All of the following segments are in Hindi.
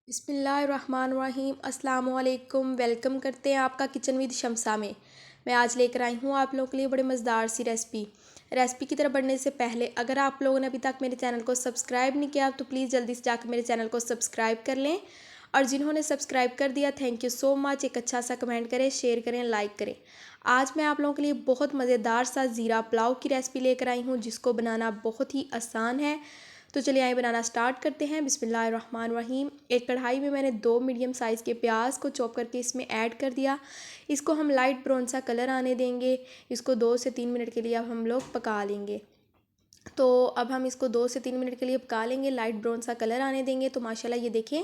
बिस्मिल्लाहिर्रहमानिर्रहीम अस्सलाम वालेकुम। वेलकम करते हैं आपका किचन विद शम्सा में। मैं आज लेकर आई हूँ आप लोगों के लिए बड़े मज़ेदार सी रेसिपी की तरफ बढ़ने से पहले अगर आप लोगों ने अभी तक मेरे चैनल को सब्सक्राइब नहीं किया तो प्लीज़ जल्दी से जाकर मेरे चैनल को सब्सक्राइब कर लें, और जिन्होंने सब्सक्राइब कर दिया थैंक यू सो मच। एक अच्छा सा कमेंट करें, शेयर करें, लाइक करें। आज मैं आप लोगों के लिए बहुत मज़ेदार सा ज़ीरा पुलाव की रेसिपी लेकर आई हूँ जिसको बनाना बहुत ही आसान है। तो चलिए आइए बनाना स्टार्ट करते हैं। बिस्मिल्लाहिर्रहमानिर्रहीम। एक कढ़ाई में मैंने 2 मीडियम साइज़ के प्याज को चॉप करके इसमें ऐड कर दिया। इसको हम लाइट ब्राउन सा कलर आने देंगे। इसको 2 से 3 मिनट के लिए अब हम लोग पका लेंगे। तो अब हम इसको 2 से 3 मिनट के लिए पका लेंगे, लाइट ब्राउन सा कलर आने देंगे। तो माशाल्लाह ये देखें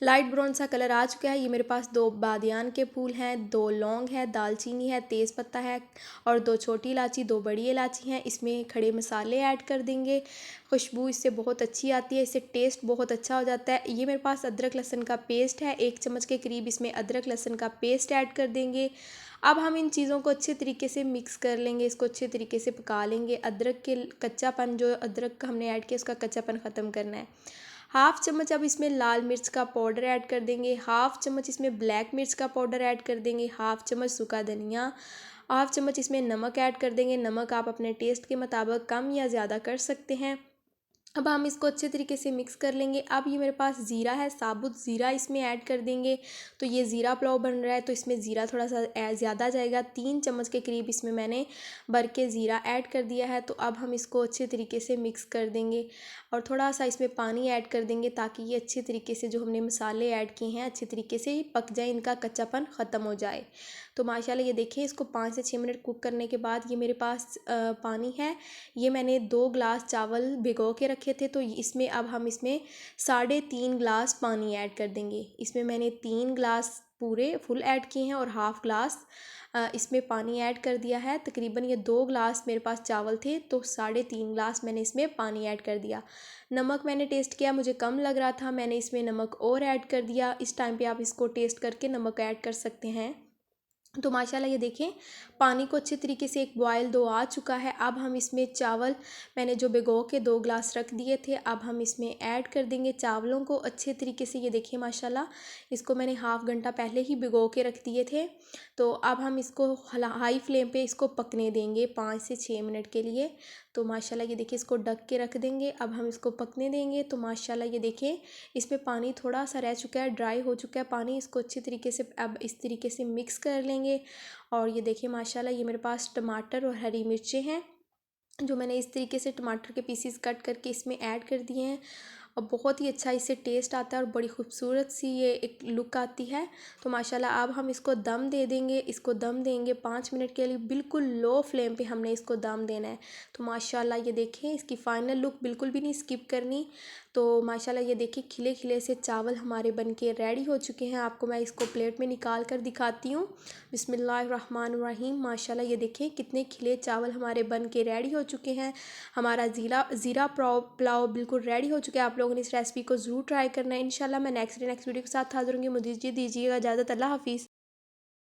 लाइट ब्राउन सा कलर आ चुका है। ये मेरे पास 2 बादियान के फूल हैं, 2 लौंग है, दालचीनी है, तेज़पत्ता है और 2 छोटी इलायची, 2 बड़ी इलायची हैं। इसमें खड़े मसाले ऐड कर देंगे। खुशबू इससे बहुत अच्छी आती है, इससे टेस्ट बहुत अच्छा हो जाता है। ये मेरे पास अदरक लहसुन का पेस्ट है, 1 चम्मच के करीब इसमें अदरक लहसुन का पेस्ट ऐड कर देंगे। अब हम इन चीज़ों को अच्छे तरीके से मिक्स कर लेंगे, इसको अच्छे तरीके से पका लेंगे। अदरक के कच्चापन जो अदरक का हमने ऐड किया उसका कच्चापन ख़त्म करना है। हाफ़ चम्मच अब इसमें लाल मिर्च का पाउडर ऐड कर देंगे, हाफ़ चम्मच इसमें ब्लैक मिर्च का पाउडर ऐड कर देंगे, हाफ़ चम्मच सूखा धनिया, हाफ़ चम्मच इसमें नमक ऐड कर देंगे। नमक आप अपने टेस्ट के मुताबिक कम या ज़्यादा कर सकते हैं। अब हम इसको अच्छे तरीके से मिक्स कर लेंगे। अब ये मेरे पास ज़ीरा है, साबुत ज़ीरा इसमें ऐड कर देंगे। तो ये ज़ीरा पुलाव बन रहा है तो इसमें ज़ीरा थोड़ा सा ज़्यादा जाएगा। 3 चम्मच के करीब इसमें मैंने भर के ज़ीरा ऐड कर दिया है। तो अब हम इसको अच्छे तरीके से मिक्स कर देंगे और थोड़ा सा इसमें पानी ऐड कर देंगे ताकि ये अच्छे तरीके से जो हमने मसाले ऐड किए हैं अच्छे तरीके से पक जाए, इनका कच्चापन ख़त्म हो जाए। तो माशाल्लाह ये देखिए इसको 5 से 6 मिनट कुक करने के बाद ये मेरे पास पानी है। ये मैंने 2 ग्लास चावल भिगो के रखे थे तो इसमें अब हम इसमें 3.5 ग्लास पानी ऐड कर देंगे। इसमें मैंने 3 ग्लास पूरे फुल ऐड किए हैं और हाफ़ ग्लास इसमें पानी ऐड कर दिया है। तकरीबन ये 2 ग्लास मेरे पास चावल थे तो 3.5 ग्लास मैंने इसमें पानी ऐड कर दिया। नमक मैंने टेस्ट किया, मुझे कम लग रहा था, मैंने इसमें नमक और ऐड कर दिया। इस टाइम पे आप इसको टेस्ट करके नमक ऐड कर सकते हैं। तो माशाल्लाह ये देखें पानी को अच्छे तरीके से एक बॉयल 2 आ चुका है। अब हम इसमें चावल मैंने जो भिगो के 2 ग्लास रख दिए थे अब हम इसमें ऐड कर देंगे। चावलों को अच्छे तरीके से ये देखिए माशाल्लाह इसको मैंने हाफ़ घंटा पहले ही भिगो के रख दिए थे। तो अब हम इसको हाई फ्लेम पे इसको पकने देंगे 5 से 6 मिनट के लिए। तो माशाल्लाह ये देखिए इसको ढक के रख देंगे। अब हम इसको पकने देंगे। तो माशाल्लाह ये देखिए इसमें पानी थोड़ा सा रह चुका है, ड्राई हो चुका है पानी। इसको अच्छी तरीके से अब इस तरीके से मिक्स कर लेंगे। और ये देखिए माशाल्लाह ये मेरे पास टमाटर और हरी मिर्चें हैं जो मैंने इस तरीके से टमाटर के पीसीस कट करके इसमें ऐड कर दिए हैं और बहुत ही अच्छा इससे टेस्ट आता है और बड़ी खूबसूरत सी ये एक लुक आती है। तो माशाल्लाह अब हम इसको दम दे देंगे। इसको दम देंगे 5 मिनट के लिए, बिल्कुल लो फ्लेम पे हमने इसको दम देना है। तो माशाल्लाह ये देखें इसकी फ़ाइनल लुक बिल्कुल भी नहीं स्किप करनी। तो माशाल्लाह ये देखिए खिले खिले से चावल हमारे बन के रेडी हो चुके हैं। आपको मैं इसको प्लेट में निकाल कर दिखाती हूँ। बिस्मिल्लाहिर्रहमानिर्रहीम। माशाल्लाह ये देखें कितने खिले चावल हमारे बन के रेडी हो चुके हैं। हमारा ज़ीरा पुलाव बिल्कुल रेडी हो चुका है। आप लोगों ने इस रेसिपी को ज़रूर ट्राई करना है। इंशाल्लाह मैं नेक्स्ट वीडियो के साथ हाज़िर होंगी। मुझे दीजिएगा इजाज़त। अल्लाह हाफ़िज़।